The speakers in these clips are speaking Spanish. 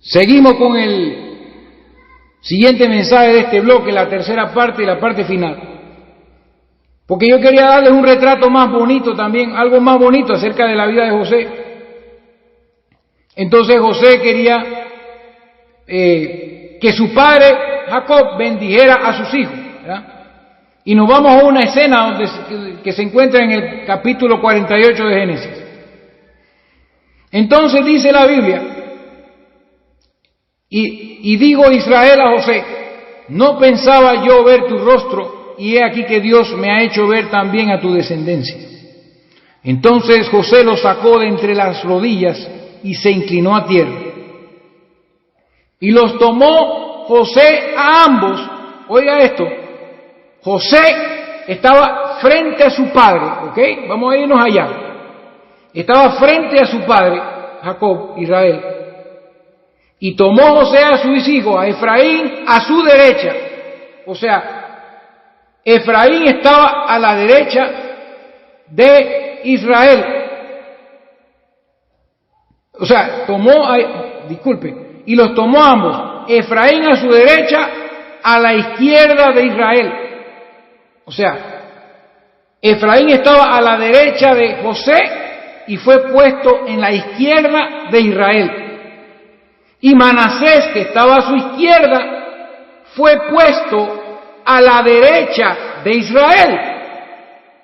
Seguimos con el siguiente mensaje de este bloque, la tercera parte y la parte final. Porque yo quería darles un retrato más bonito también, algo más bonito acerca de la vida de José. Entonces José quería que su padre Jacob bendijera a sus hijos, ¿verdad? Y nos vamos a una escena que se encuentra en el capítulo 48 de Génesis. Entonces dice la Biblia, y digo Israel a José, no pensaba yo ver tu rostro, y he aquí que Dios me ha hecho ver también a tu descendencia. Entonces José lo sacó de entre las rodillas y se inclinó a tierra. Y los tomó José a ambos. Oiga esto, José estaba frente a su padre, ¿ok? Vamos a irnos allá. Estaba frente a su padre, Jacob, Israel. Y tomó José a sus hijos, a Efraín, a su derecha. O sea, Efraín estaba a la derecha de Israel. O sea, y los tomó ambos, Efraín a su derecha, a la izquierda de Israel. O sea, Efraín estaba a la derecha de José y fue puesto en la izquierda de Israel. Y Manasés, que estaba a su izquierda, fue puesto a la derecha de Israel.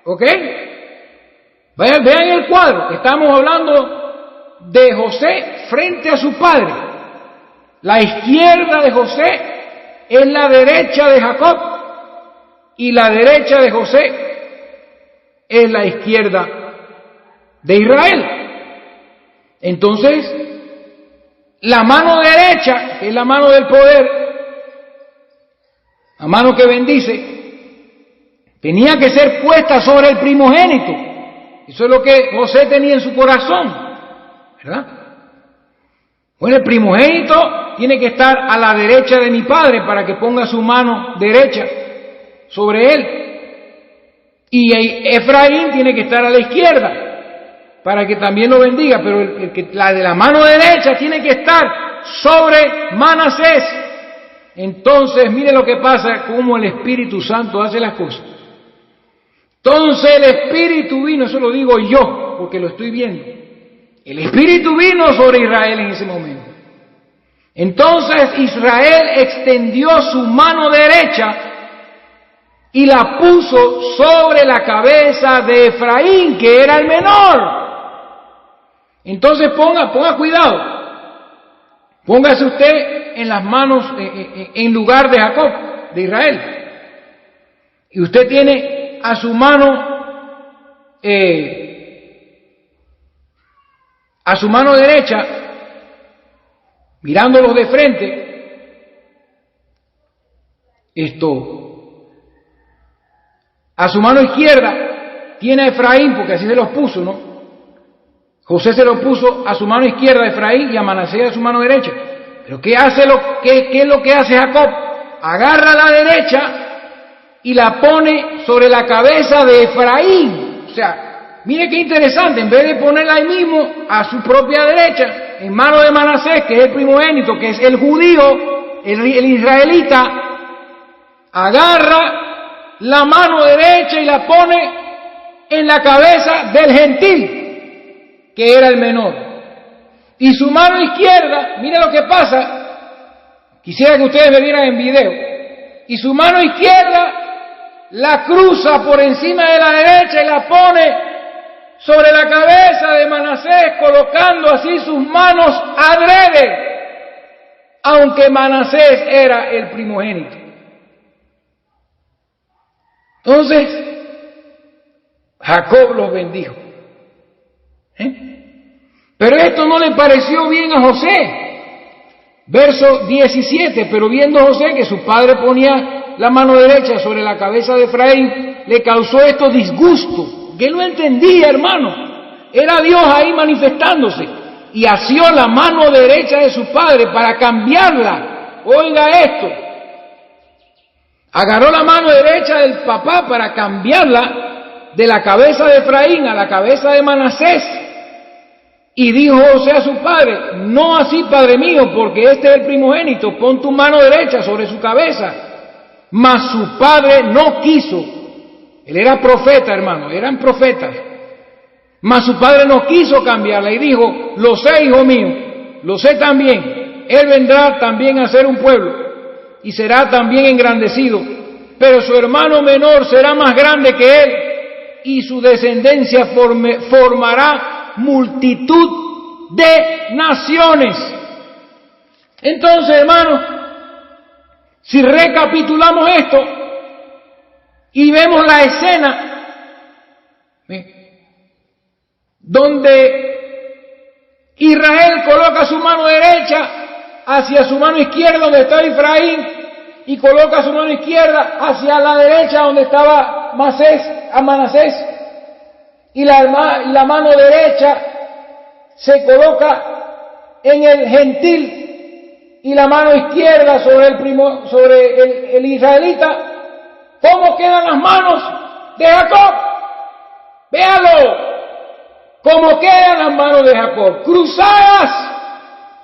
¿Ok? Vean el cuadro. Estamos hablando de José frente a su padre. La izquierda de José es la derecha de Jacob y la derecha de José es la izquierda de Israel. Entonces, la mano derecha, que es la mano del poder, la mano que bendice, tenía que ser puesta sobre el primogénito. Eso es lo que José tenía en su corazón, ¿verdad? Bueno, el primogénito tiene que estar a la derecha de mi padre para que ponga su mano derecha sobre él. Y Efraín tiene que estar a la izquierda para que también lo bendiga, pero la de la mano derecha tiene que estar sobre Manasés. Entonces, mire lo que pasa, cómo el Espíritu Santo hace las cosas. Entonces el Espíritu vino, eso lo digo yo, porque lo estoy viendo. El Espíritu vino sobre Israel en ese momento. Entonces Israel extendió su mano derecha y la puso sobre la cabeza de Efraín, que era el menor. Entonces ponga cuidado. Póngase usted en las manos, en lugar de Jacob, de Israel. Y usted tiene a su mano derecha, mirándolos de frente, a su mano izquierda tiene a Efraín, porque así se los puso, ¿no? José se lo puso a su mano izquierda a Efraín y a Manasés a su mano derecha. Pero ¿qué es lo que hace Jacob? Agarra la derecha y la pone sobre la cabeza de Efraín. O sea, mire qué interesante, en vez de ponerla ahí mismo a su propia derecha, en mano de Manasés, que es el primogénito, que es el judío, el israelita, agarra la mano derecha y la pone en la cabeza del gentil, que era el menor. Y su mano izquierda, mire lo que pasa, quisiera que ustedes me vieran en video, y su mano izquierda la cruza por encima de la derecha y la pone sobre la cabeza de Manasés, colocando así sus manos adrede, aunque Manasés era el primogénito. Entonces, Jacob los bendijo. Pero esto no le pareció bien a José. Verso 17, pero viendo José que su padre ponía la mano derecha sobre la cabeza de Efraín, le causó esto disgusto, que él no entendía, hermano. Era Dios ahí manifestándose, y asió la mano derecha de su padre para cambiarla. Oiga esto, agarró la mano derecha del papá para cambiarla de la cabeza de Efraín a la cabeza de Manasés. Y dijo José a su padre: no así, padre mío, porque este es el primogénito, pon tu mano derecha sobre su cabeza. Mas su padre no quiso. Él era profeta, hermano, eran profetas. Mas su padre no quiso cambiarla y dijo: lo sé, hijo mío, lo sé también. Él vendrá también a ser un pueblo y será también engrandecido, pero su hermano menor será más grande que él y su descendencia formará multitud de naciones. Entonces, hermanos, si recapitulamos esto y vemos la escena donde Israel coloca su mano derecha hacia su mano izquierda donde estaba Efraín y coloca su mano izquierda hacia la derecha donde estaba Manasés, y la mano derecha se coloca en el gentil y la mano izquierda sobre el israelita. ¿Cómo quedan las manos de Jacob? Véalo, cómo quedan las manos de Jacob, cruzadas,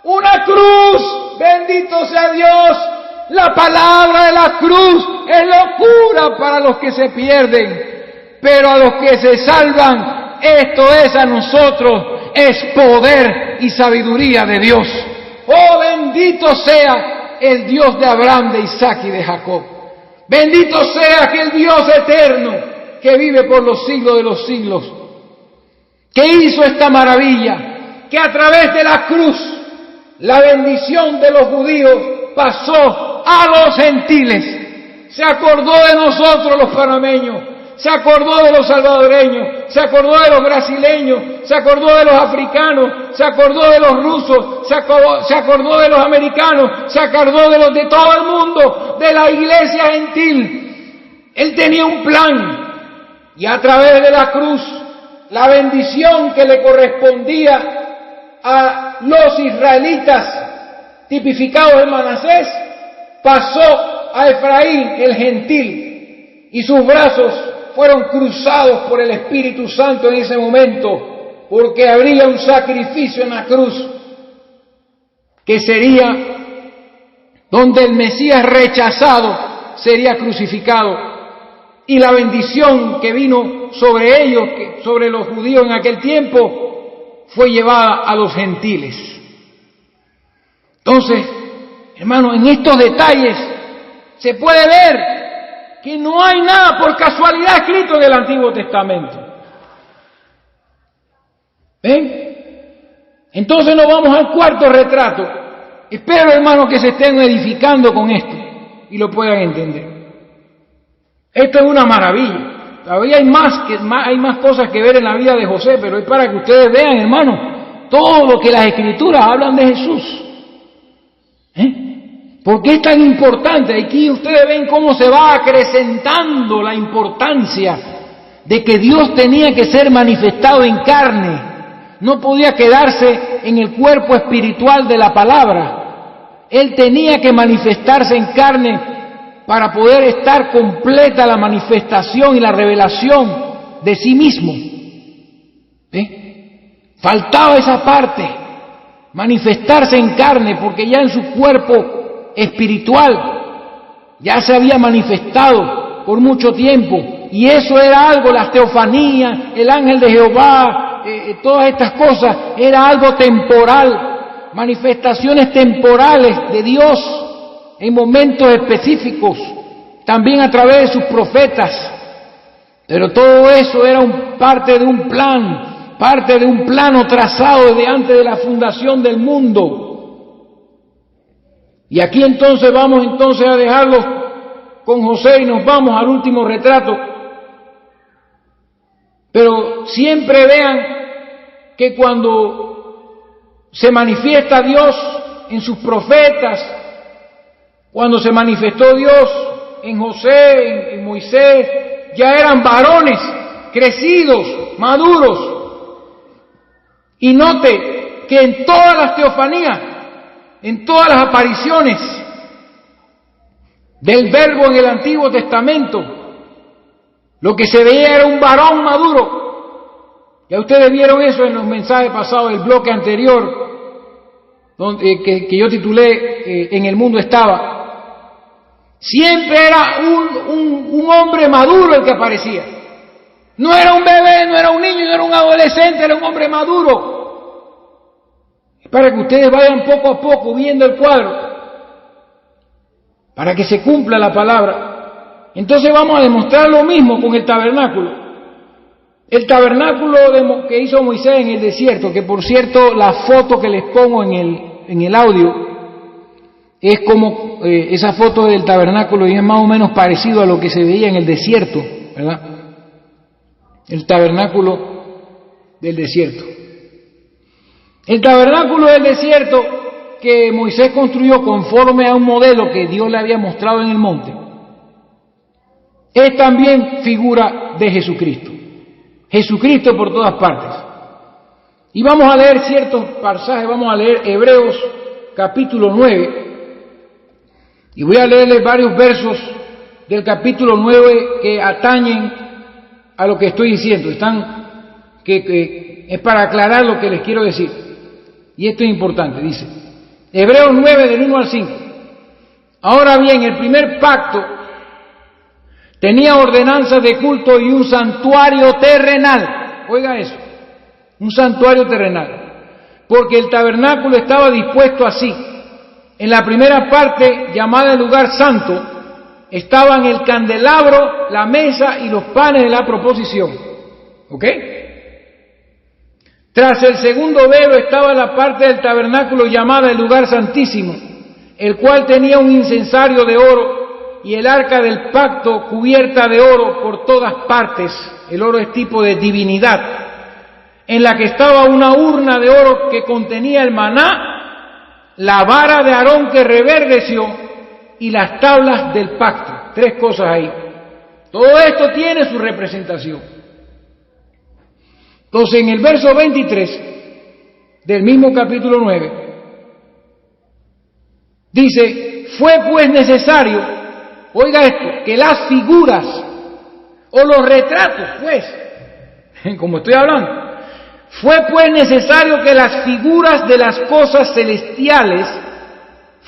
una cruz. Bendito sea Dios. La palabra de la cruz es locura para los que se pierden, pero a los que se salvan, esto es a nosotros, es poder y sabiduría de Dios. Oh, bendito sea el Dios de Abraham, de Isaac y de Jacob. Bendito sea aquel Dios eterno que vive por los siglos de los siglos, que hizo esta maravilla, que a través de la cruz la bendición de los judíos pasó a los gentiles. Se acordó de nosotros los panameños, se acordó de los salvadoreños, se acordó de los brasileños, se acordó de los africanos, se acordó de los rusos, se acordó de los americanos, se acordó de los de todo el mundo, de la iglesia gentil. Él tenía un plan y a través de la cruz la bendición que le correspondía a los israelitas tipificados en Manasés pasó a Efraín el gentil, y sus brazos fueron cruzados por el Espíritu Santo en ese momento, porque habría un sacrificio en la cruz que sería donde el Mesías rechazado sería crucificado, y la bendición que vino sobre ellos, sobre los judíos en aquel tiempo, fue llevada a los gentiles. Entonces, hermano, en estos detalles se puede ver que no hay nada por casualidad escrito en el Antiguo Testamento. ¿Ven? Entonces nos vamos al cuarto retrato. Espero, hermano, que se estén edificando con esto y lo puedan entender. Esto es una maravilla. Todavía hay más cosas que ver en la vida de José, pero es para que ustedes vean, hermano, todo lo que las Escrituras hablan de Jesús. ¿Por qué es tan importante? Aquí ustedes ven cómo se va acrecentando la importancia de que Dios tenía que ser manifestado en carne. No podía quedarse en el cuerpo espiritual de la palabra. Él tenía que manifestarse en carne para poder estar completa la manifestación y la revelación de sí mismo. Faltaba esa parte, manifestarse en carne, porque ya en su cuerpo espiritual ya se había manifestado por mucho tiempo, y eso era algo, las teofanías, el ángel de Jehová, todas estas cosas, era algo temporal, manifestaciones temporales de Dios en momentos específicos, también a través de sus profetas. Pero todo eso era parte de un plan, parte de un plano trazado desde antes de la fundación del mundo. Y aquí entonces vamos a dejarlo con José y nos vamos al último retrato. Pero siempre vean que cuando se manifiesta Dios en sus profetas, cuando se manifestó Dios en José, en Moisés, ya eran varones crecidos, maduros. Y note que en todas las teofanías, en todas las apariciones del Verbo en el Antiguo Testamento, lo que se veía era un varón maduro, Ya ustedes vieron eso en los mensajes pasados del bloque anterior, donde, que yo titulé En el mundo estaba. Siempre era un hombre maduro el que aparecía. No era un bebé, no era un niño, no era un adolescente, era un hombre maduro. Para que ustedes vayan poco a poco viendo el cuadro, para que se cumpla la palabra. Entonces vamos a demostrar lo mismo con el tabernáculo. El tabernáculo que hizo Moisés en el desierto, que por cierto la foto que les pongo en el audio es como esa foto del tabernáculo y es más o menos parecido a lo que se veía en el desierto, ¿verdad? El tabernáculo del desierto. El tabernáculo del desierto que Moisés construyó conforme a un modelo que Dios le había mostrado en el monte, es también figura de Jesucristo. Jesucristo por todas partes. Y vamos a leer ciertos pasajes, vamos a leer Hebreos capítulo 9, y voy a leerles varios versos del capítulo 9 que atañen a lo que estoy diciendo, que es para aclarar lo que les quiero decir. Y esto es importante, dice, Hebreos 9 del 1 al 5. Ahora bien, el primer pacto tenía ordenanzas de culto y un santuario terrenal. Oiga eso, un santuario terrenal. Porque el tabernáculo estaba dispuesto así. En la primera parte, llamada el lugar santo, estaban el candelabro, la mesa y los panes de la proposición. ¿Ok? Tras el segundo velo estaba la parte del tabernáculo llamada el lugar santísimo, el cual tenía un incensario de oro y el arca del pacto cubierta de oro por todas partes. El oro es tipo de divinidad, en la que estaba una urna de oro que contenía el maná, la vara de Aarón que reverdeció y las tablas del pacto. 3 cosas ahí. Todo esto tiene su representación. Entonces, en el verso 23 del mismo capítulo 9, dice, fue pues necesario, oiga esto, que las figuras o los retratos, pues, como estoy hablando, fue pues necesario que las figuras de las cosas celestiales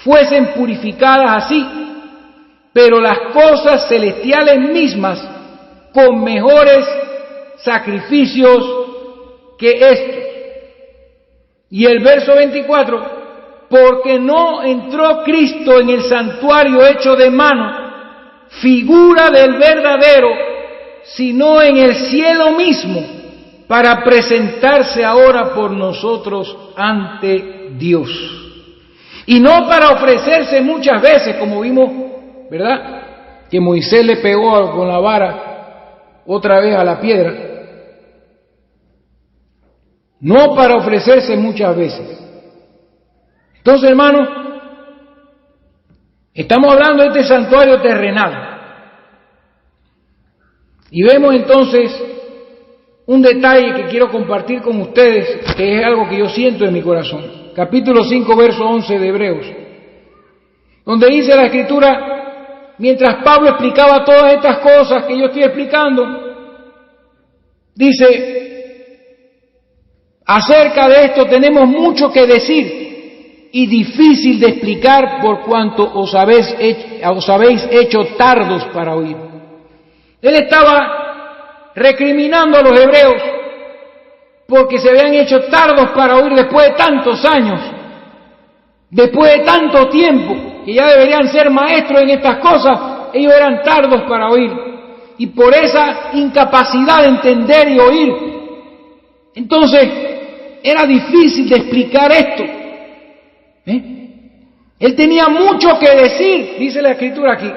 fuesen purificadas así, pero las cosas celestiales mismas con mejores sacrificios que estos. Y el verso 24, porque no entró Cristo en el santuario hecho de mano, figura del verdadero, sino en el cielo mismo, para presentarse ahora por nosotros ante Dios. Y no para ofrecerse muchas veces, como vimos, ¿verdad? Que Moisés le pegó con la vara otra vez a la piedra. No para ofrecerse muchas veces. Entonces, hermanos, estamos hablando de este santuario terrenal. Y vemos entonces un detalle que quiero compartir con ustedes, que es algo que yo siento en mi corazón. Capítulo 5, verso 11 de Hebreos, donde dice la Escritura, mientras Pablo explicaba todas estas cosas que yo estoy explicando, dice, acerca de esto tenemos mucho que decir y difícil de explicar por cuanto os habéis hecho tardos para oír. Él estaba recriminando a los hebreos porque se habían hecho tardos para oír después de tantos años, después de tanto tiempo, que ya deberían ser maestros en estas cosas. Ellos eran tardos para oír, y por esa incapacidad de entender y oír, entonces era difícil de explicar esto. Él tenía mucho que decir, dice la Escritura aquí,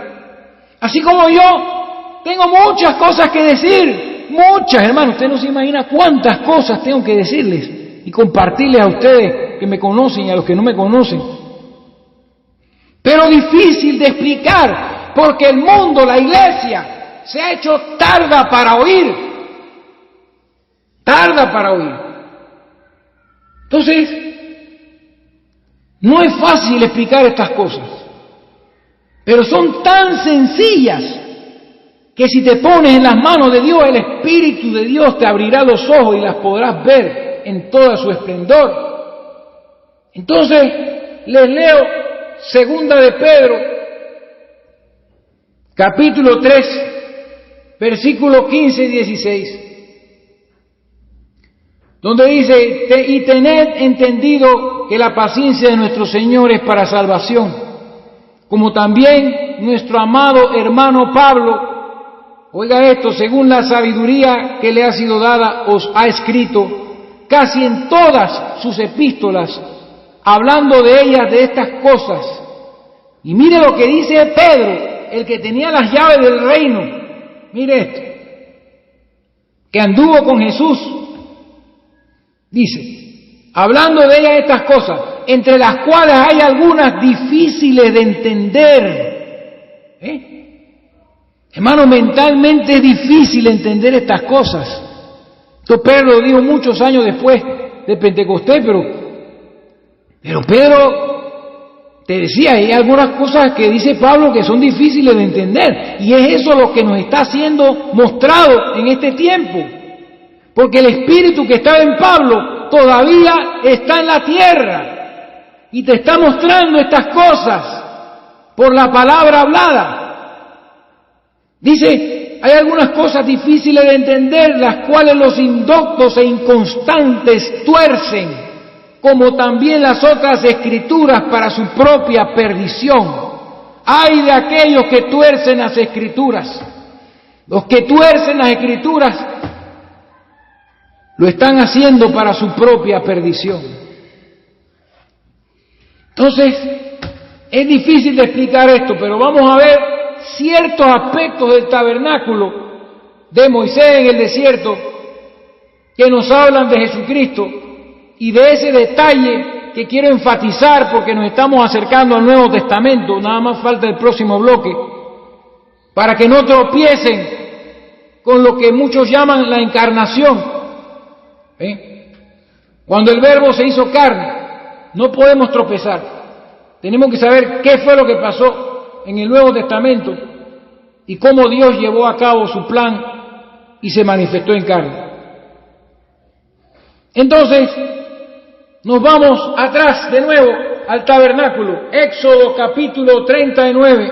así como yo tengo muchas cosas que decir, muchas, hermanos. Usted no se imagina cuántas cosas tengo que decirles y compartirles a ustedes que me conocen y a los que no me conocen. Pero difícil de explicar, porque el mundo, la iglesia, se ha hecho tarda para oír. Tarda para oír. Entonces, no es fácil explicar estas cosas, pero son tan sencillas que si te pones en las manos de Dios, el Espíritu de Dios te abrirá los ojos y las podrás ver en todo su esplendor. Entonces, les leo 2 de Pedro, capítulo 3, versículos 15 y 16, donde dice: y tened entendido que la paciencia de nuestro Señor es para salvación, como también nuestro amado hermano Pablo, oiga esto, según la sabiduría que le ha sido dada, os ha escrito casi en todas sus epístolas, hablando de ellas, de estas cosas. Y mire lo que dice Pedro, el que tenía las llaves del reino. Mire esto, que anduvo con Jesús. Dice, hablando de ellas estas cosas, entre las cuales hay algunas difíciles de entender. Hermano, mentalmente es difícil entender estas cosas. Esto Pedro lo dijo muchos años después de Pentecostés, pero Pedro te decía, hay algunas cosas que dice Pablo que son difíciles de entender, y es eso lo que nos está siendo mostrado en este tiempo, porque el espíritu que estaba en Pablo todavía está en la tierra y te está mostrando estas cosas por la palabra hablada. Dice, hay algunas cosas difíciles de entender, las cuales los indoctos e inconstantes tuercen, como también las otras escrituras para su propia perdición. Ay de aquellos que tuercen las escrituras. Los que tuercen las escrituras lo están haciendo para su propia perdición. Entonces, es difícil de explicar esto, pero vamos a ver ciertos aspectos del tabernáculo de Moisés en el desierto que nos hablan de Jesucristo, y de ese detalle que quiero enfatizar porque nos estamos acercando al Nuevo Testamento. Nada más falta el próximo bloque para que no tropiecen con lo que muchos llaman la encarnación. Cuando el Verbo se hizo carne, no podemos tropezar. Tenemos que saber qué fue lo que pasó en el Nuevo Testamento y cómo Dios llevó a cabo su plan y se manifestó en carne. Entonces, nos vamos atrás de nuevo al tabernáculo. Éxodo capítulo 39,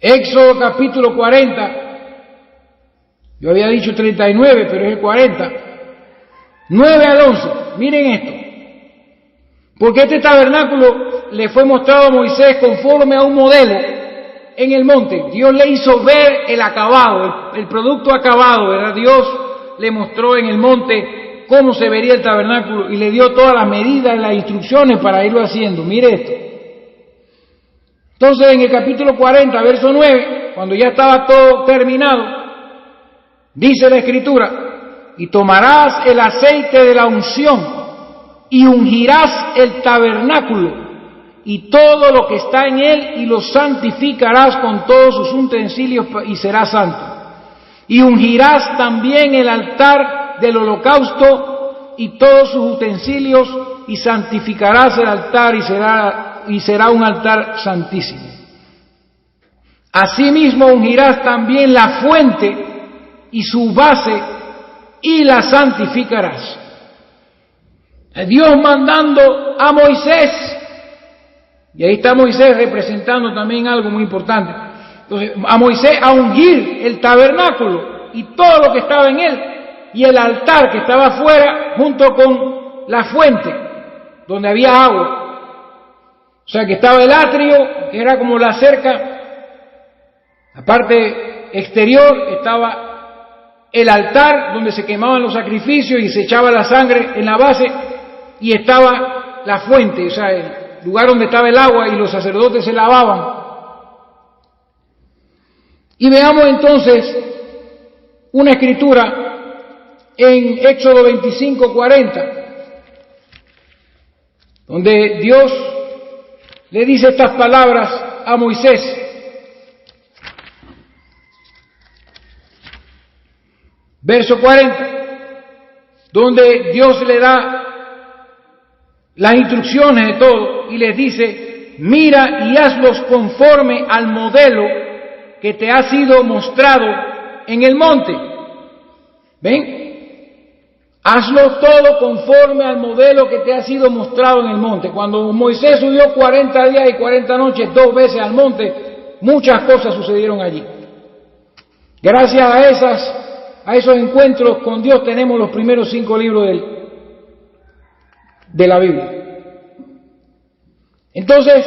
Éxodo capítulo 40, yo había dicho 39, pero es el 40, 9 al 11, miren esto. Porque este tabernáculo le fue mostrado a Moisés conforme a un modelo en el monte. Dios le hizo ver el acabado, el producto acabado, ¿verdad? Dios le mostró en el monte cómo se vería el tabernáculo y le dio todas las medidas y las instrucciones para irlo haciendo. Mire esto. Entonces, en el capítulo 40, verso 9, cuando ya estaba todo terminado, dice la Escritura: y tomarás el aceite de la unción y ungirás el tabernáculo y todo lo que está en él, y lo santificarás con todos sus utensilios, y será santo. Y ungirás también el altar del holocausto y todos sus utensilios, y santificarás el altar, y será un altar santísimo. Asimismo ungirás también la fuente y su base, y la santificarás. Dios mandando a Moisés, y ahí está Moisés representando también algo muy importante. Entonces, a Moisés a ungir el tabernáculo y todo lo que estaba en él, y el altar que estaba afuera junto con la fuente donde había agua. O sea que estaba el atrio, que era como la cerca, la parte exterior, estaba el altar donde se quemaban los sacrificios y se echaba la sangre en la base, y estaba la fuente, o sea, el lugar donde estaba el agua, y los sacerdotes se lavaban. Y veamos entonces una escritura en Éxodo 25:40, donde Dios le dice estas palabras a Moisés. Verso 40, donde Dios le da las instrucciones de todo y les dice: mira y hazlos conforme al modelo que te ha sido mostrado en el monte. ¿Ven? Hazlo todo conforme al modelo que te ha sido mostrado en el monte. Cuando Moisés subió 40 días y 40 noches 2 veces al monte, muchas cosas sucedieron allí. Gracias a esos encuentros con Dios tenemos los primeros 5 libros de la Biblia. Entonces,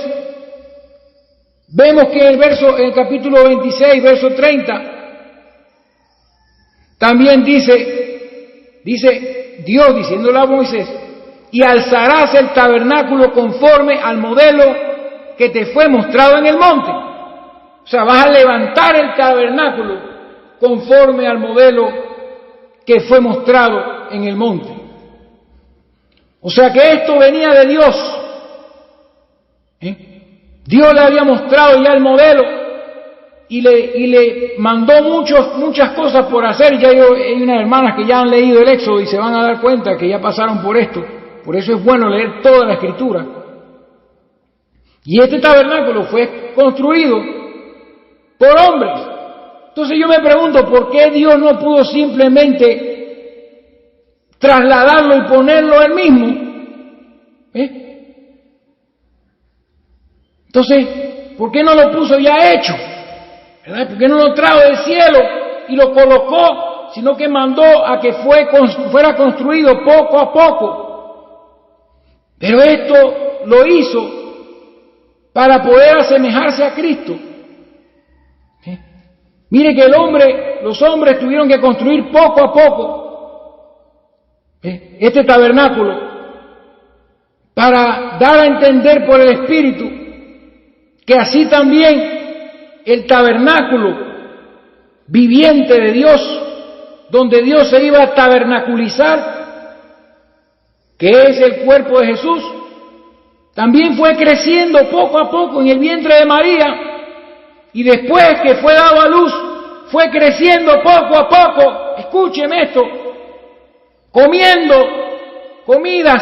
vemos que en el capítulo 26, verso 30, también dice Dios diciéndole a Moisés, y alzarás el tabernáculo conforme al modelo que te fue mostrado en el monte. O sea, vas a levantar el tabernáculo conforme al modelo que fue mostrado en el monte. O sea que esto venía de Dios. Dios le había mostrado ya el modelo y le mandó muchas cosas por hacer. Ya hay unas hermanas que ya han leído el Éxodo y se van a dar cuenta que ya pasaron por esto. Por eso es bueno leer toda la Escritura. Y este tabernáculo fue construido por hombres. Entonces yo me pregunto, ¿por qué Dios no pudo simplemente trasladarlo y ponerlo él mismo? Entonces, ¿por qué no lo puso ya hecho? ¿Verdad? ¿Por qué no lo trajo del cielo y lo colocó, sino que mandó a que fuera construido poco a poco? Pero esto lo hizo para poder asemejarse a Cristo. Mire que los hombres tuvieron que construir poco a poco este tabernáculo para dar a entender por el Espíritu que así también el tabernáculo viviente de Dios, donde Dios se iba a tabernaculizar, que es el cuerpo de Jesús, también fue creciendo poco a poco en el vientre de María, y después que fue dado a luz, fue creciendo poco a poco, escúcheme esto, comiendo comidas,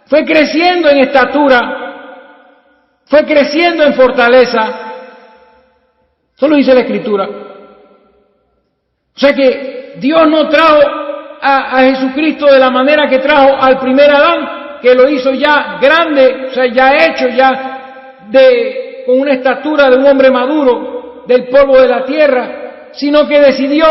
fue creciendo en estatura, fue creciendo en fortaleza. Eso lo dice la Escritura. O sea que Dios no trajo a Jesucristo de la manera que trajo al primer Adán, que lo hizo ya grande, o sea, ya hecho, con una estatura de un hombre maduro, del polvo de la tierra, sino que decidió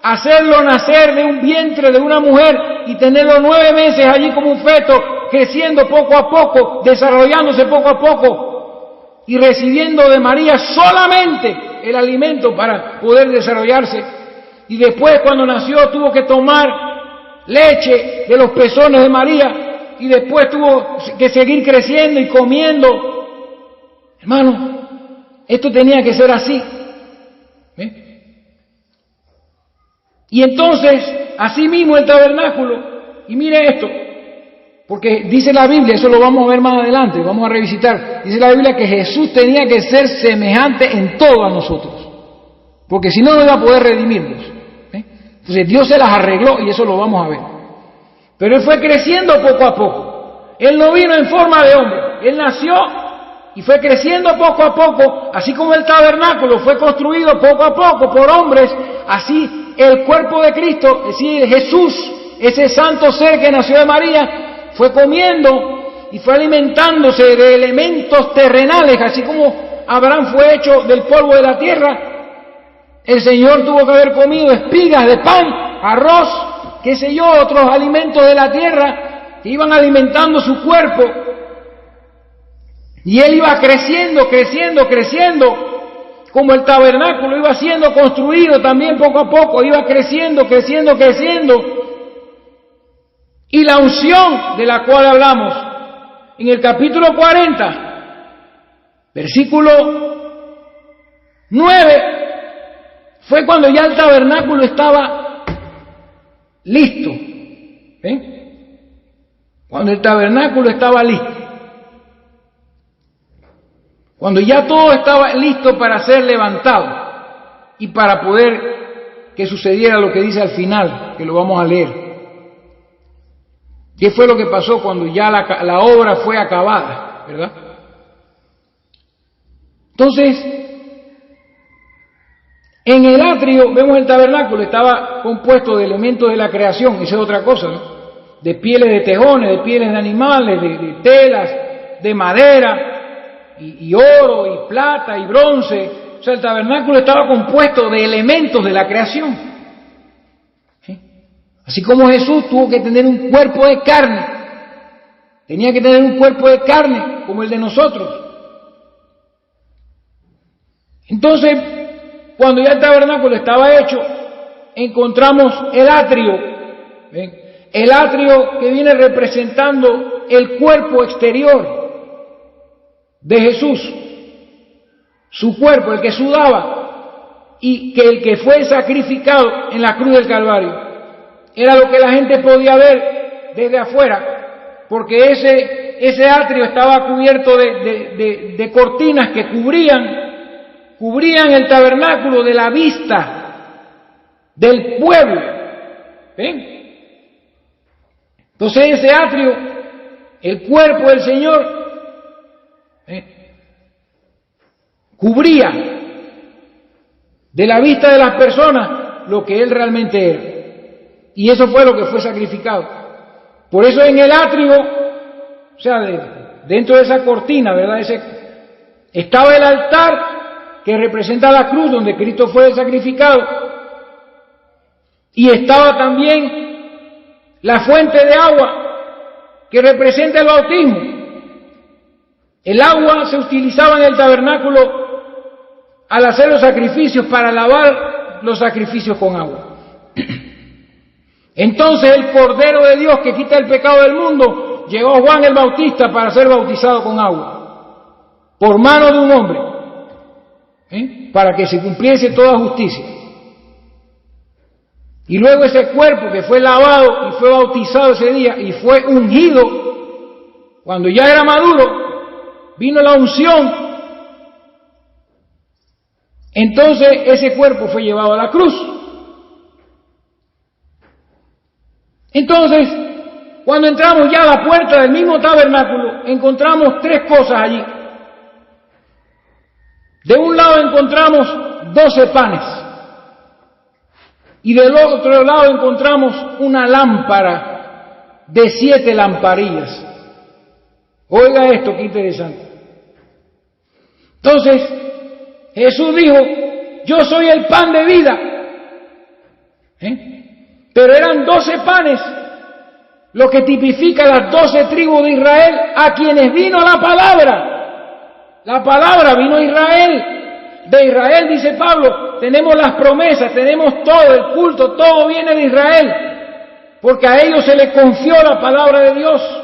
hacerlo nacer de un vientre de una mujer y tenerlo 9 meses allí como un feto, creciendo poco a poco, desarrollándose poco a poco y recibiendo de María solamente el alimento para poder desarrollarse. Y después, cuando nació, tuvo que tomar leche de los pezones de María y después tuvo que seguir creciendo y comiendo. Hermano, esto tenía que ser así. Y entonces, así mismo el tabernáculo, y mire esto, porque dice la Biblia, eso lo vamos a ver más adelante, vamos a revisitar, dice la Biblia que Jesús tenía que ser semejante en todo a nosotros, porque si no, no iba a poder redimirnos. Entonces Dios se las arregló y eso lo vamos a ver. Pero Él fue creciendo poco a poco. Él no vino en forma de hombre, Él nació y fue creciendo poco a poco, así como el tabernáculo fue construido poco a poco por hombres, así el cuerpo de Cristo, es decir, Jesús, ese santo ser que nació de María, fue comiendo y fue alimentándose de elementos terrenales, así como Abraham fue hecho del polvo de la tierra. El Señor tuvo que haber comido espigas de pan, arroz, qué sé yo, otros alimentos de la tierra que iban alimentando su cuerpo. Y Él iba creciendo, como el tabernáculo iba siendo construido también poco a poco, iba creciendo. Y la unción de la cual hablamos en el capítulo 40, versículo 9, fue cuando ya el tabernáculo estaba listo. Cuando el tabernáculo estaba listo. Cuando ya todo estaba listo para ser levantado y para poder que sucediera lo que dice al final, que lo vamos a leer. ¿Qué fue lo que pasó cuando ya la obra fue acabada? ¿Verdad? Entonces, En el atrio, vemos el tabernáculo, estaba compuesto de elementos de la creación, esa es otra cosa, ¿no? De pieles de tejones, de pieles de animales, de telas, de madera, y oro, y plata, y bronce. O sea, el tabernáculo estaba compuesto de elementos de la creación. ¿Sí? Así como Jesús tuvo que tener un cuerpo de carne, tenía que tener un cuerpo de carne como el de nosotros. Entonces, cuando ya el tabernáculo estaba hecho, encontramos el atrio. ¿Ven? El atrio que viene representando el cuerpo exterior de Jesús, su cuerpo, el que sudaba, y que el que fue sacrificado en la cruz del Calvario. Era lo que la gente podía ver desde afuera, porque ese atrio estaba cubierto de cortinas que cubrían el tabernáculo de la vista del pueblo. ¿Ven? Entonces ese atrio, el cuerpo del Señor, cubría de la vista de las personas lo que Él realmente era. Y eso fue lo que fue sacrificado. Por eso en el atrio, o sea, dentro de esa cortina, ¿verdad? Estaba el altar que representa la cruz donde Cristo fue sacrificado, y estaba también la fuente de agua que representa el bautismo. El agua se utilizaba en el tabernáculo al hacer los sacrificios para lavar los sacrificios con agua. Entonces el Cordero de Dios que quita el pecado del mundo llegó a Juan el Bautista para ser bautizado con agua por mano de un hombre, para que se cumpliese toda justicia. Y luego ese cuerpo que fue lavado y fue bautizado ese día y fue ungido, cuando ya era maduro, vino la unción. Entonces ese cuerpo fue llevado a la cruz. Entonces, cuando entramos ya a la puerta del mismo tabernáculo, encontramos tres cosas allí. De un lado encontramos 12 panes. Y del otro lado encontramos una lámpara de 7 lamparillas. Oiga esto, qué interesante. Entonces, Jesús dijo, yo soy el pan de vida. Pero eran 12 panes, lo que tipifica las 12 tribus de Israel, a quienes vino la palabra. La palabra vino a Israel. De Israel, dice Pablo, tenemos las promesas, tenemos todo, el culto, todo viene de Israel, porque a ellos se les confió la palabra de Dios.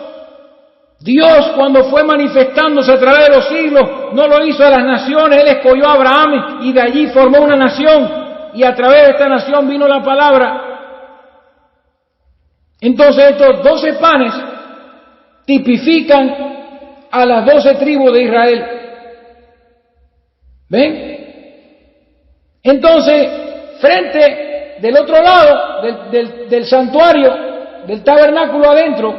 Dios, cuando fue manifestándose a través de los siglos, no lo hizo a las naciones, Él escogió a Abraham y de allí formó una nación, y a través de esta nación vino la palabra. Entonces estos 12 panes tipifican a las 12 tribus de Israel. ¿Ven? Entonces, frente del otro lado del santuario, del tabernáculo adentro,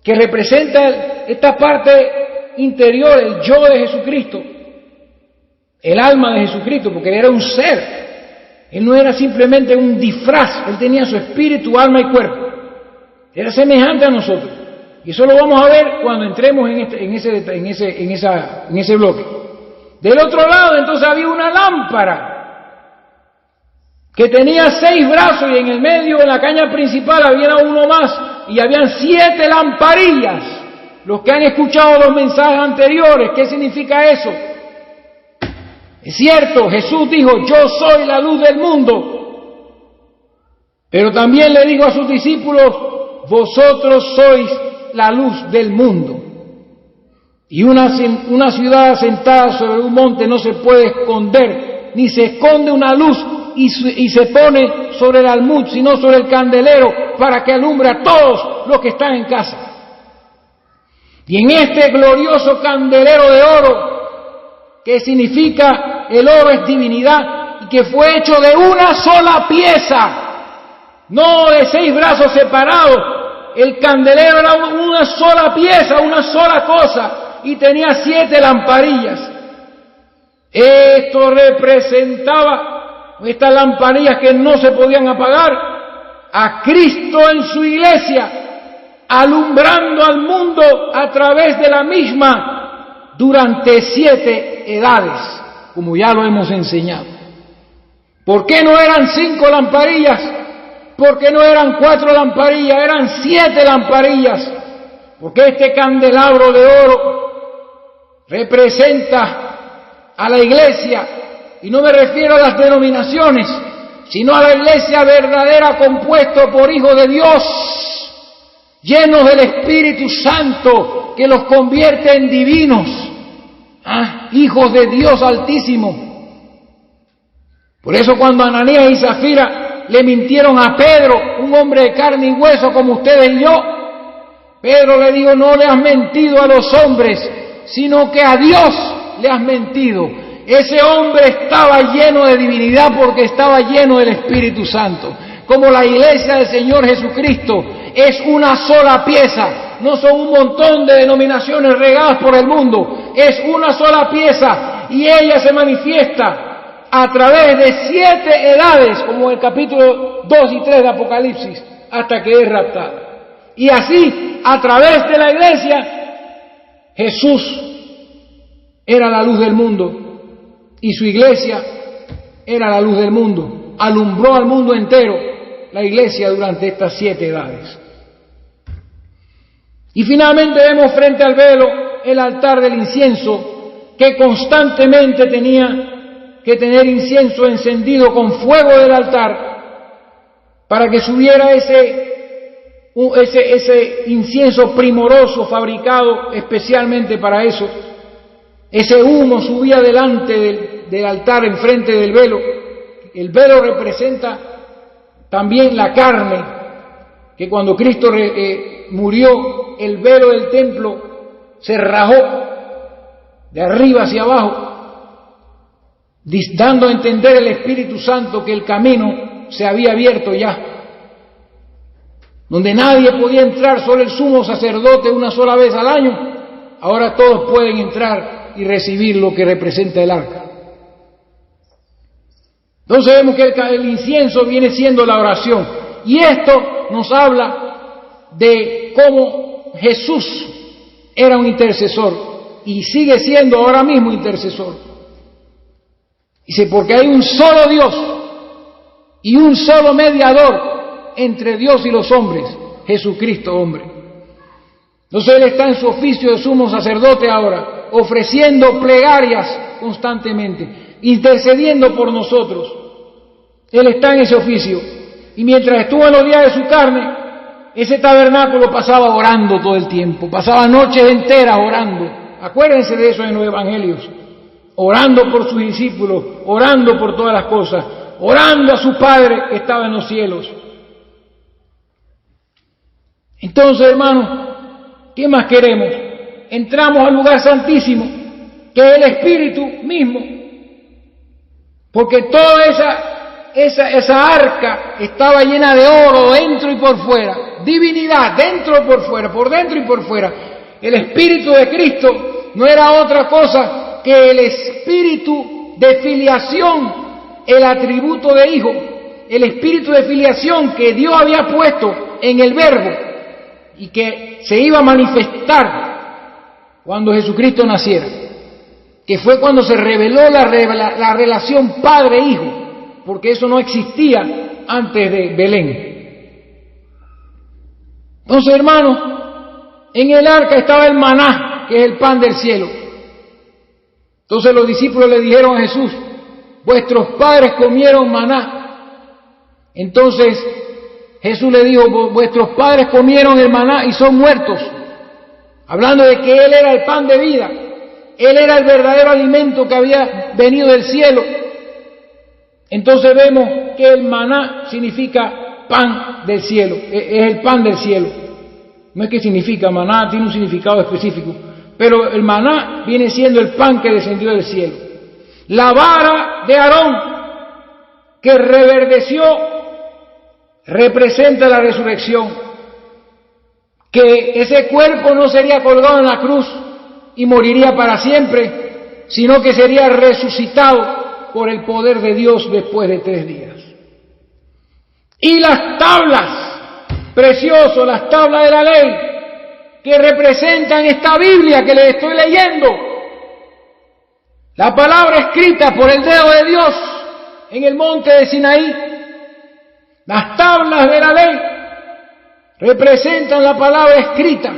que representa esta parte interior, el yo de Jesucristo, el alma de Jesucristo, porque Él era un ser. Él no era simplemente un disfraz, Él tenía su espíritu, alma y cuerpo. Era semejante a nosotros. Y eso lo vamos a ver cuando entremos en ese bloque. Del otro lado, entonces, había una lámpara que tenía 6 brazos y en el medio, en la caña principal, había uno más y habían 7 lamparillas. Los que han escuchado los mensajes anteriores, ¿qué significa eso? Es cierto, Jesús dijo, yo soy la luz del mundo. Pero también le dijo a sus discípulos, vosotros sois la luz del mundo. Y una ciudad asentada sobre un monte no se puede esconder, ni se esconde una luz y se pone sobre el almud, sino sobre el candelero, para que alumbre a todos los que están en casa. Y en este glorioso candelero de oro, que significa el oro es divinidad, y que fue hecho de una sola pieza, no de 6 brazos separados. El candelero era una sola pieza, una sola cosa, y tenía 7 lamparillas. Esto representaba, estas lamparillas que no se podían apagar, a Cristo en su iglesia, alumbrando al mundo a través de la misma durante 7 edades, como ya lo hemos enseñado. ¿Por qué no eran 5 lamparillas? ¿Por qué no eran 4 lamparillas? Eran 7 lamparillas. Porque este candelabro de oro representa a la iglesia, y no me refiero a las denominaciones, sino a la iglesia verdadera compuesta por hijos de Dios, llenos del Espíritu Santo, que los convierte en divinos, hijos de Dios Altísimo. Por eso cuando Ananías y Zafira le mintieron a Pedro, un hombre de carne y hueso como ustedes y yo, Pedro le dijo: no le has mentido a los hombres, sino que a Dios le has mentido. Ese hombre estaba lleno de divinidad porque estaba lleno del Espíritu Santo. Como la iglesia del Señor Jesucristo es una sola pieza, no son un montón de denominaciones regadas por el mundo, es una sola pieza, y ella se manifiesta a través de 7 edades, como el capítulo 2 y 3 de Apocalipsis, hasta que es raptada. Y así, a través de la iglesia, Jesús era la luz del mundo, y su iglesia era la luz del mundo. Alumbró al mundo entero la iglesia durante estas 7 edades. Y finalmente vemos frente al velo el altar del incienso, que constantemente tenía que tener incienso encendido con fuego del altar para que subiera ese incienso primoroso fabricado especialmente para eso. Ese humo subía delante del altar, enfrente del velo. El velo representa también la carne, que cuando Cristo murió, el velo del templo se rajó de arriba hacia abajo, dando a entender el Espíritu Santo que el camino se había abierto ya, donde nadie podía entrar, solo el sumo sacerdote una sola vez al año. Ahora todos pueden entrar y recibir lo que representa el arca. Entonces vemos que el incienso viene siendo la oración, y esto nos habla de cómo Jesús era un intercesor y sigue siendo ahora mismo intercesor. Dice: porque hay un solo Dios y un solo mediador entre Dios y los hombres, Jesucristo hombre. Entonces Él está en su oficio de sumo sacerdote ahora, ofreciendo plegarias constantemente, intercediendo por nosotros. Él está en ese oficio. Y mientras estuvo en los días de su carne, ese tabernáculo pasaba orando todo el tiempo, pasaba noches enteras orando. Acuérdense de eso en los evangelios. Orando por sus discípulos, orando por todas las cosas, orando a su Padre que estaba en los cielos. Entonces, hermanos, ¿qué más queremos? Entramos al lugar santísimo, que es el Espíritu mismo, porque toda esa arca estaba llena de oro dentro y por fuera, divinidad dentro y por fuera, por dentro y por fuera. El Espíritu de Cristo no era otra cosa que el Espíritu de filiación, el atributo de hijo, el Espíritu de filiación que Dios había puesto en el Verbo y que se iba a manifestar cuando Jesucristo naciera, que fue cuando se reveló la relación padre-hijo, porque eso no existía antes de Belén. Entonces, hermanos, en el arca estaba el maná, que es el pan del cielo. Entonces los discípulos le dijeron a Jesús: vuestros padres comieron maná. Entonces Jesús le dijo: vuestros padres comieron el maná y son muertos. Hablando de que Él era el pan de vida, Él era el verdadero alimento que había venido del cielo. Entonces vemos que el maná significa pan del cielo, es el pan del cielo. No es que significa maná, tiene un significado específico, pero el maná viene siendo el pan que descendió del cielo. La vara de Aarón que reverdeció representa la resurrección, que ese cuerpo no sería colgado en la cruz y moriría para siempre, sino que sería resucitado por el poder de Dios después de 3 días. Y las tablas, precioso, las tablas de la ley, que representan esta Biblia que les estoy leyendo, la palabra escrita por el dedo de Dios en el monte de Sinaí, las tablas de la ley representan la palabra escrita,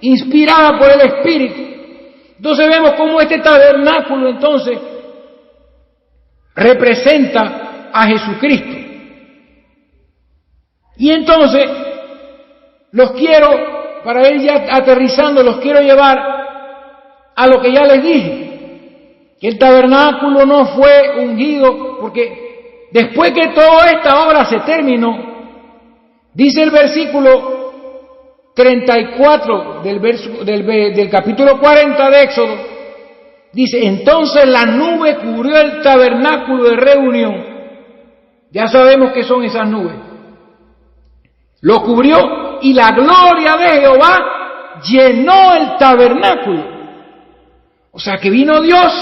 inspirada por el Espíritu. Entonces vemos cómo este tabernáculo entonces representa a Jesucristo. Y entonces los quiero, para ir ya aterrizando, los quiero llevar a lo que ya les dije, que el tabernáculo no fue ungido, porque después que toda esta obra se terminó, dice el versículo 34 del capítulo 40 de Éxodo, dice, entonces la nube cubrió el tabernáculo de reunión. Ya sabemos qué son esas nubes. Lo cubrió y la gloria de Jehová llenó el tabernáculo. O sea que vino Dios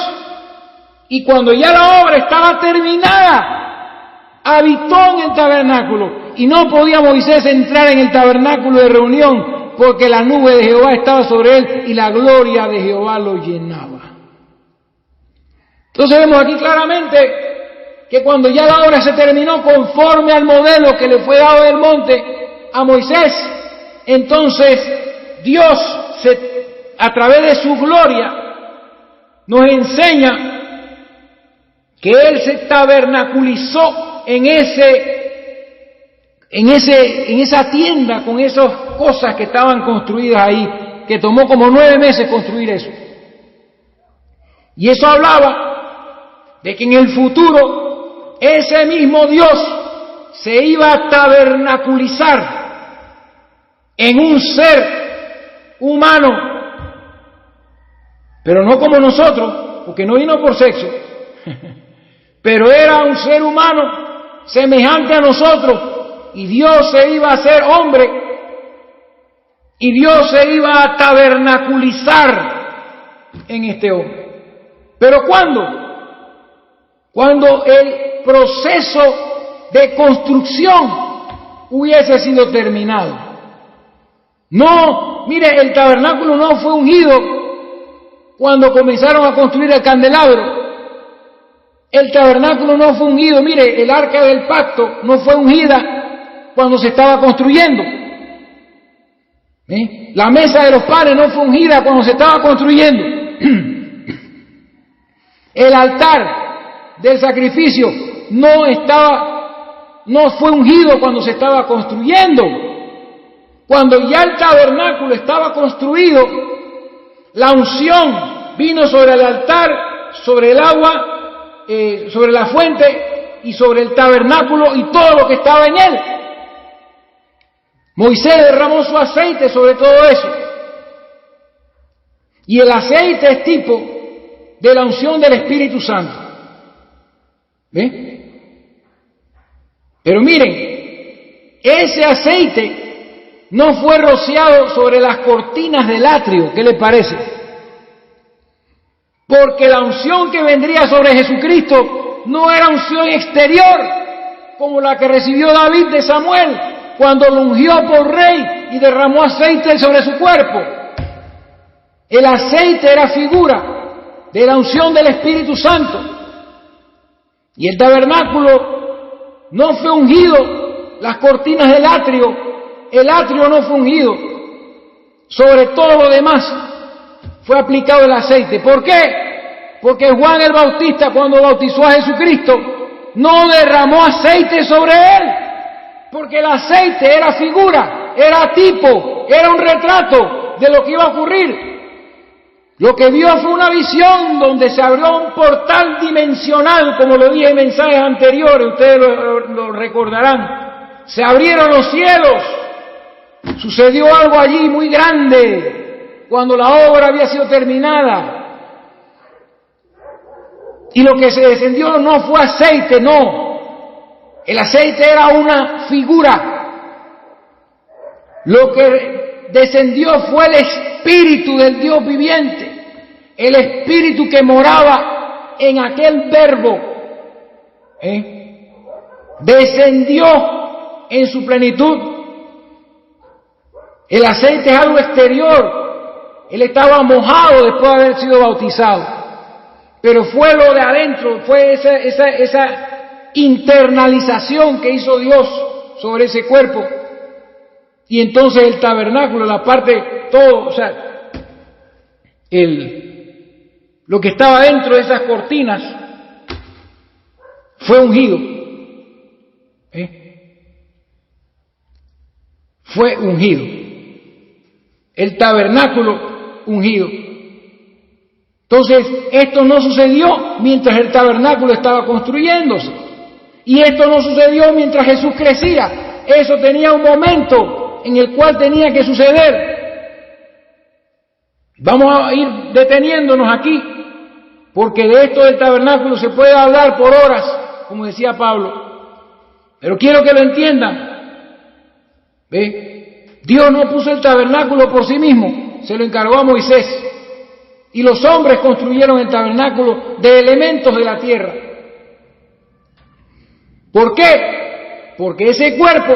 y cuando ya la obra estaba terminada, habitó en el tabernáculo. Y no podía Moisés entrar en el tabernáculo de reunión porque la nube de Jehová estaba sobre él y la gloria de Jehová lo llenaba. Entonces vemos aquí claramente que cuando ya la obra se terminó conforme al modelo que le fue dado del monte a Moisés, entonces Dios a través de su gloria nos enseña que Él se tabernaculizó en esa tienda con esas cosas que estaban construidas ahí, que tomó como 9 meses construir eso. Y eso hablaba de que en el futuro ese mismo Dios se iba a tabernaculizar en un ser humano, pero no como nosotros, porque no vino por sexo, pero era un ser humano semejante a nosotros. Y Dios se iba a hacer hombre, y Dios se iba a tabernaculizar en este hombre. ¿Pero cuándo? Cuando el proceso de construcción hubiese sido terminado. No, mire, el tabernáculo no fue ungido cuando comenzaron a construir el candelabro. El tabernáculo no fue ungido, mire, el arca del pacto no fue ungida cuando se estaba construyendo. La mesa de los panes no fue ungida cuando se estaba construyendo. El altar del sacrificio no fue ungido cuando se estaba construyendo. Cuando ya el tabernáculo estaba construido, la unción vino sobre el altar, sobre el agua, sobre la fuente y sobre el tabernáculo y todo lo que estaba en él. Moisés derramó su aceite sobre todo eso. Y el aceite es tipo de la unción del Espíritu Santo. ¿Ve? Pero miren, ese aceite no fue rociado sobre las cortinas del atrio. ¿Qué les parece? Porque la unción que vendría sobre Jesucristo no era unción exterior, como la que recibió David de Samuel, cuando lo ungió por rey y derramó aceite sobre su cuerpo. El aceite era figura de la unción del Espíritu Santo. Y el tabernáculo no fue ungido, las cortinas del atrio, el atrio no fue ungido. Sobre todo lo demás fue aplicado el aceite. ¿Por qué? Porque Juan el Bautista, cuando bautizó a Jesucristo, no derramó aceite sobre él. Porque el aceite era figura, era tipo, era un retrato de lo que iba a ocurrir. Lo que vio fue una visión donde se abrió un portal dimensional, como lo dije en mensajes anteriores, ustedes lo recordarán. Se abrieron los cielos, sucedió algo allí muy grande, cuando la obra había sido terminada. Y lo que se descendió no fue aceite, no. El aceite era una figura. Lo que descendió fue el Espíritu del Dios viviente. el Espíritu que moraba en aquel verbo, descendió en su plenitud. El aceite es algo exterior. Él estaba mojado después de haber sido bautizado. Pero fue lo de adentro, fue esa internalización que hizo Dios sobre ese cuerpo. Y entonces el tabernáculo, la parte, todo, o sea, lo que estaba dentro de esas cortinas fue ungido. Fue ungido. El tabernáculo ungido. Entonces, esto no sucedió mientras el tabernáculo estaba construyéndose. Y esto no sucedió mientras Jesús crecía. Eso tenía un momento en el cual tenía que suceder. Vamos a ir deteniéndonos aquí, porque de esto del tabernáculo se puede hablar por horas, como decía Pablo. Pero quiero que lo entiendan. ¿Ve? Dios no puso el tabernáculo por sí mismo, se lo encargó a Moisés. Y los hombres construyeron el tabernáculo de elementos de la tierra. ¿Por qué? Porque ese cuerpo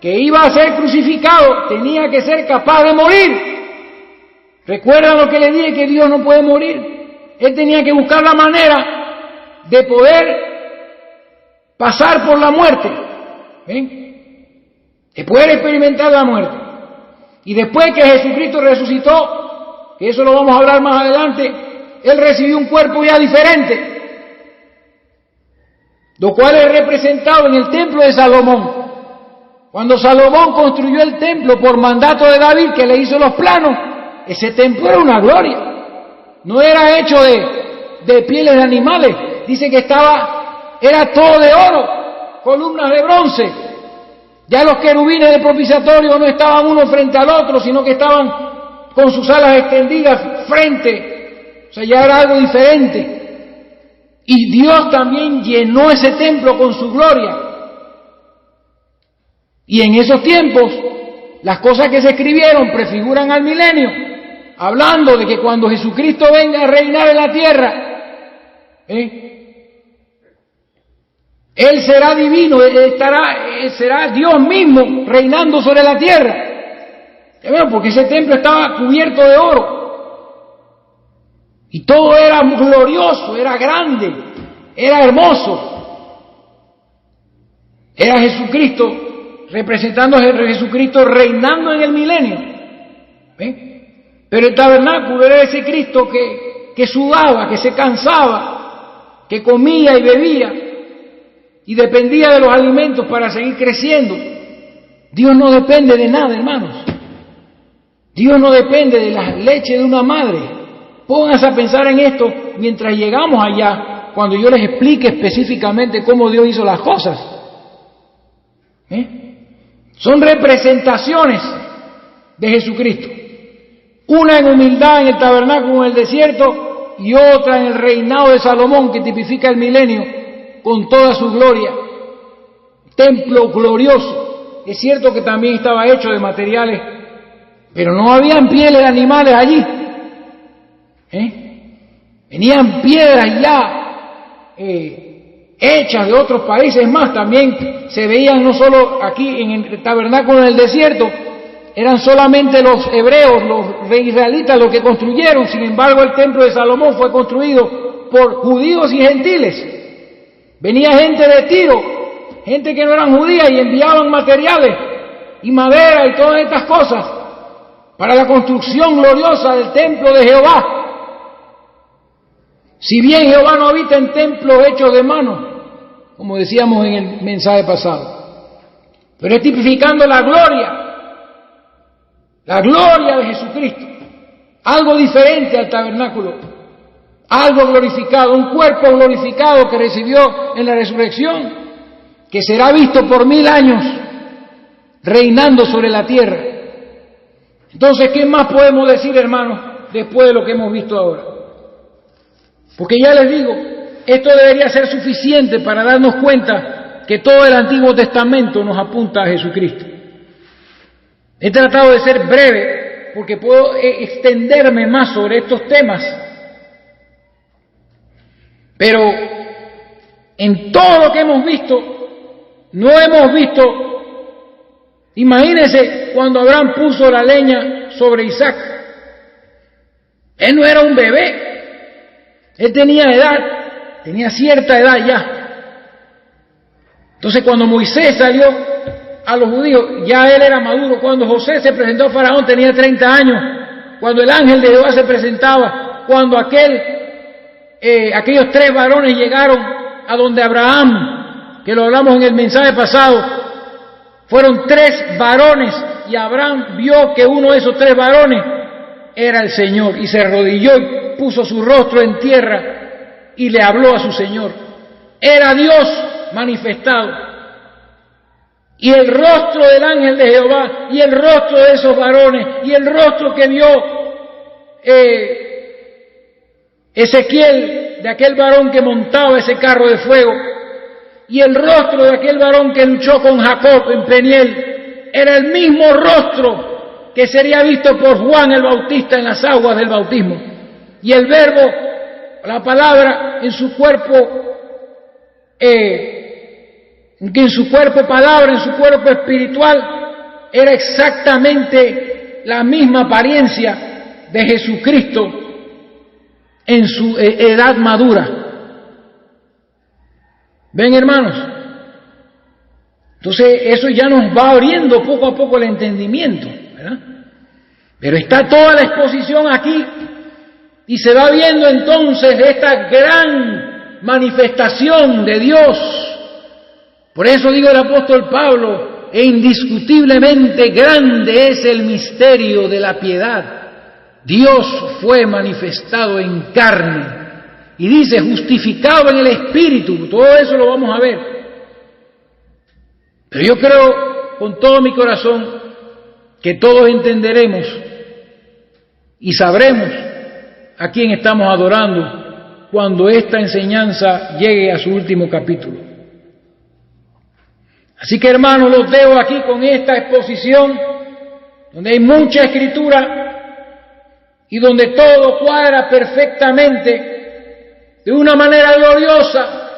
que iba a ser crucificado tenía que ser capaz de morir. ¿Recuerdan lo que le dije, que Dios no puede morir? Él tenía que buscar la manera de poder pasar por la muerte, de poder experimentar la muerte. Y después que Jesucristo resucitó, que eso lo vamos a hablar más adelante, Él recibió un cuerpo ya diferente, lo cual es representado en el templo de Salomón. Cuando Salomón construyó el templo por mandato de David, que le hizo los planos, ese templo era una gloria. No era hecho de pieles de animales. Dice que era todo de oro, columnas de bronce. Ya los querubines del propiciatorio no estaban uno frente al otro, sino que estaban con sus alas extendidas frente. O sea, ya era algo diferente. Y Dios también llenó ese templo con su gloria. Y en esos tiempos, las cosas que se escribieron prefiguran al milenio, hablando de que cuando Jesucristo venga a reinar en la tierra, Él será divino, Él será Dios mismo reinando sobre la tierra. Porque ese templo estaba cubierto de oro. Y todo era glorioso, era grande, era hermoso. Era Jesucristo, representando a Jesucristo reinando en el milenio. Pero el tabernáculo era ese Cristo que sudaba, que se cansaba, que comía y bebía y dependía de los alimentos para seguir creciendo. Dios no depende de nada, hermanos. Dios no depende de la leche de una madre. Pónganse a pensar en esto mientras llegamos allá, cuando yo les explique específicamente cómo Dios hizo las cosas. Son representaciones de Jesucristo. Una en humildad en el tabernáculo en el desierto y otra en el reinado de Salomón, que tipifica el milenio con toda su gloria. Templo glorioso. Es cierto que también estaba hecho de materiales, pero no habían pieles de animales allí. Venían piedras ya hechas de otros países. Más, también se veían no solo aquí en el tabernáculo en el desierto, eran solamente los hebreos, los israelitas los que construyeron. Sin embargo, el templo de Salomón fue construido por judíos y gentiles. Venía gente de Tiro, gente que no eran judías, y enviaban materiales y madera y todas estas cosas para la construcción gloriosa del templo de Jehová. Si bien Jehová no habita en templos hechos de mano, como decíamos en el mensaje pasado, pero es tipificando la gloria de Jesucristo, algo diferente al tabernáculo, algo glorificado, un cuerpo glorificado que recibió en la resurrección, que será visto por 1000 años reinando sobre la tierra. Entonces, ¿qué más podemos decir, hermanos, después de lo que hemos visto ahora? Porque ya les digo, esto debería ser suficiente para darnos cuenta que todo el Antiguo Testamento nos apunta a Jesucristo. He tratado de ser breve porque puedo extenderme más sobre estos temas Pero en todo lo que hemos visto, no hemos visto, imagínense cuando Abraham puso la leña sobre Isaac. Él no era un bebé, él tenía edad, tenía cierta edad ya. Entonces cuando Moisés salió a los judíos, ya él era maduro. Cuando José se presentó a Faraón tenía 30 años. Cuando el ángel de Jehová se presentaba, cuando aquellos 3 varones llegaron a donde Abraham, que lo hablamos en el mensaje pasado, fueron 3 varones y Abraham vio que uno de esos 3 varones era el Señor y se arrodilló y puso su rostro en tierra y le habló a su Señor. Era Dios manifestado. Y el rostro del ángel de Jehová y el rostro de esos varones y el rostro que vio Ezequiel, de aquel varón que montaba ese carro de fuego, y el rostro de aquel varón que luchó con Jacob en Peniel, era el mismo rostro que sería visto por Juan el Bautista en las aguas del bautismo. Y el verbo, la palabra en su cuerpo, en su cuerpo palabra, en su cuerpo espiritual, era exactamente la misma apariencia de Jesucristo en su edad madura. ¿Ven, hermanos? Entonces eso ya nos va abriendo poco a poco el entendimiento, ¿verdad? Pero está toda la exposición aquí y se va viendo entonces esta gran manifestación de Dios. Por eso digo el apóstol Pablo, e indiscutiblemente grande es el misterio de la piedad. Dios fue manifestado en carne y dice justificado en el Espíritu. Todo eso lo vamos a ver. Pero yo creo con todo mi corazón que todos entenderemos y sabremos a quién estamos adorando cuando esta enseñanza llegue a su último capítulo. Así que, hermanos, los dejo aquí con esta exposición donde hay mucha escritura y donde todo cuadra perfectamente de una manera gloriosa,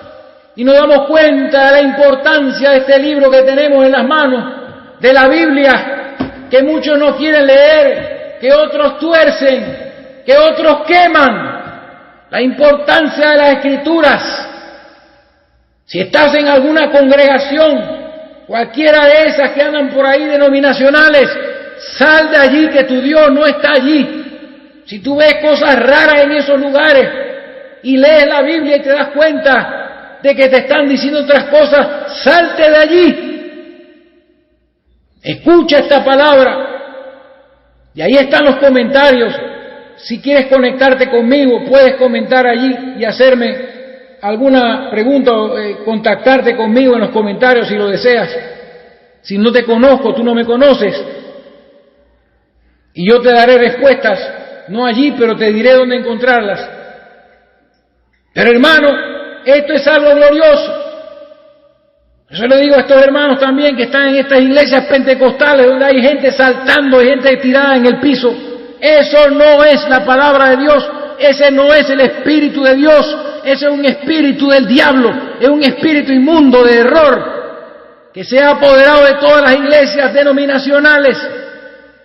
y nos damos cuenta de la importancia de este libro que tenemos en las manos, de la Biblia, que muchos no quieren leer, que otros tuercen, que otros queman. La importancia de las escrituras. Si estás en alguna congregación, cualquiera de esas que andan por ahí denominacionales, sal de allí, que tu Dios no está allí. Si tú ves cosas raras en esos lugares y lees la Biblia y te das cuenta de que te están diciendo otras cosas, salte de allí. Escucha esta palabra. Y ahí están los comentarios. Si quieres conectarte conmigo, puedes comentar allí y hacerme alguna pregunta o contactarte conmigo en los comentarios si lo deseas. Si no te conozco, tú no me conoces. Y yo te daré respuestas, no allí, pero te diré dónde encontrarlas. Pero hermano, esto es algo glorioso. Yo le digo a estos hermanos también que están en estas iglesias pentecostales donde hay gente saltando y gente tirada en el piso. Eso no es la palabra de Dios, ese no es el Espíritu de Dios, ese es un espíritu del diablo, es un espíritu inmundo de error que se ha apoderado de todas las iglesias denominacionales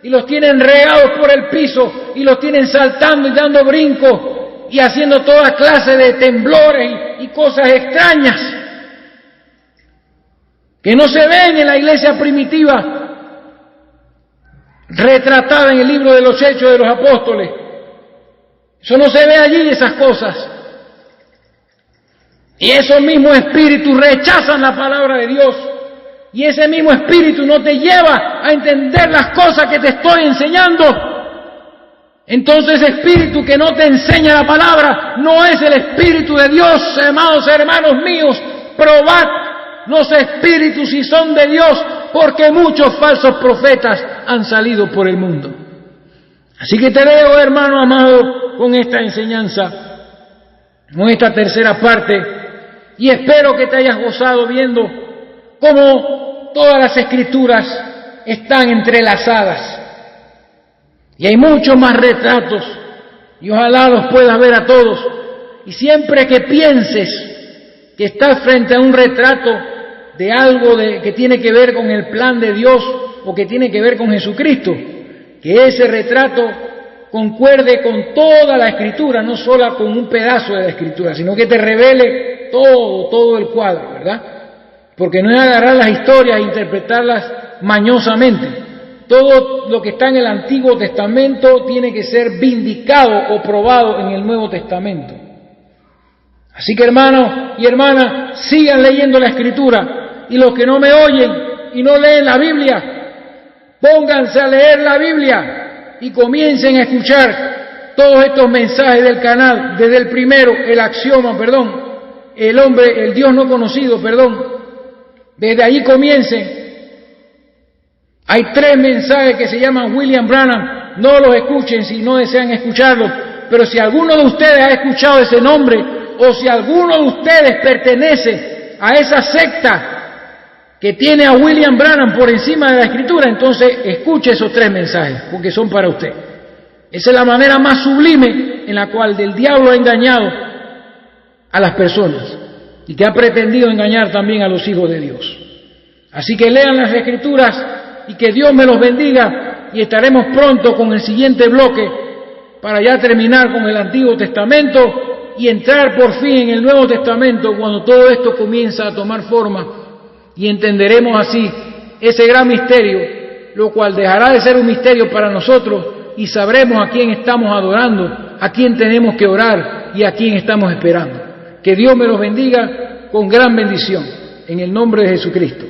y los tienen regados por el piso y los tienen saltando y dando brincos y haciendo toda clase de temblores y cosas extrañas que no se ven en la iglesia primitiva retratada en el libro de los Hechos de los Apóstoles. Eso no se ve allí, esas cosas. Y esos mismos espíritus rechazan la palabra de Dios. Y ese mismo espíritu no te lleva a entender las cosas que te estoy enseñando. Entonces, espíritu que no te enseña la palabra no es el Espíritu de Dios. Amados hermanos míos, probad los espíritus si son de Dios, porque muchos falsos profetas han salido por el mundo. Así que te dejo, hermano amado, con esta enseñanza, con esta tercera parte, y espero que te hayas gozado viendo cómo todas las escrituras están entrelazadas. Y hay muchos más retratos, y ojalá los puedas ver a todos, Y siempre que pienses que estás frente a un retrato de algo que tiene que ver con el plan de Dios o que tiene que ver con Jesucristo, que ese retrato concuerde con toda la Escritura, no solo con un pedazo de la Escritura, sino que te revele todo el cuadro, ¿verdad? Porque no es agarrar las historias e interpretarlas mañosamente. Todo lo que está en el Antiguo Testamento tiene que ser vindicado o probado en el Nuevo Testamento. Así que, hermanos y hermanas, sigan leyendo la Escritura, y los que no me oyen y no leen la Biblia, pónganse a leer la Biblia y comiencen a escuchar todos estos mensajes del canal, desde el primero, el axioma, el Dios no conocido, desde ahí comiencen. Hay 3 mensajes que se llaman William Branham, no los escuchen si no desean escucharlos, pero si alguno de ustedes ha escuchado ese nombre, o si alguno de ustedes pertenece a esa secta que tiene a William Branham por encima de la Escritura, entonces escuche esos 3 mensajes, porque son para usted. Esa es la manera más sublime en la cual el diablo ha engañado a las personas y que ha pretendido engañar también a los hijos de Dios. Así que lean las Escrituras y que Dios me los bendiga, y estaremos pronto con el siguiente bloque para ya terminar con el Antiguo Testamento y entrar por fin en el Nuevo Testamento cuando todo esto comienza a tomar forma, y entenderemos así ese gran misterio, lo cual dejará de ser un misterio para nosotros y sabremos a quién estamos adorando, a quién tenemos que orar y a quién estamos esperando. Que Dios me los bendiga con gran bendición, en el nombre de Jesucristo.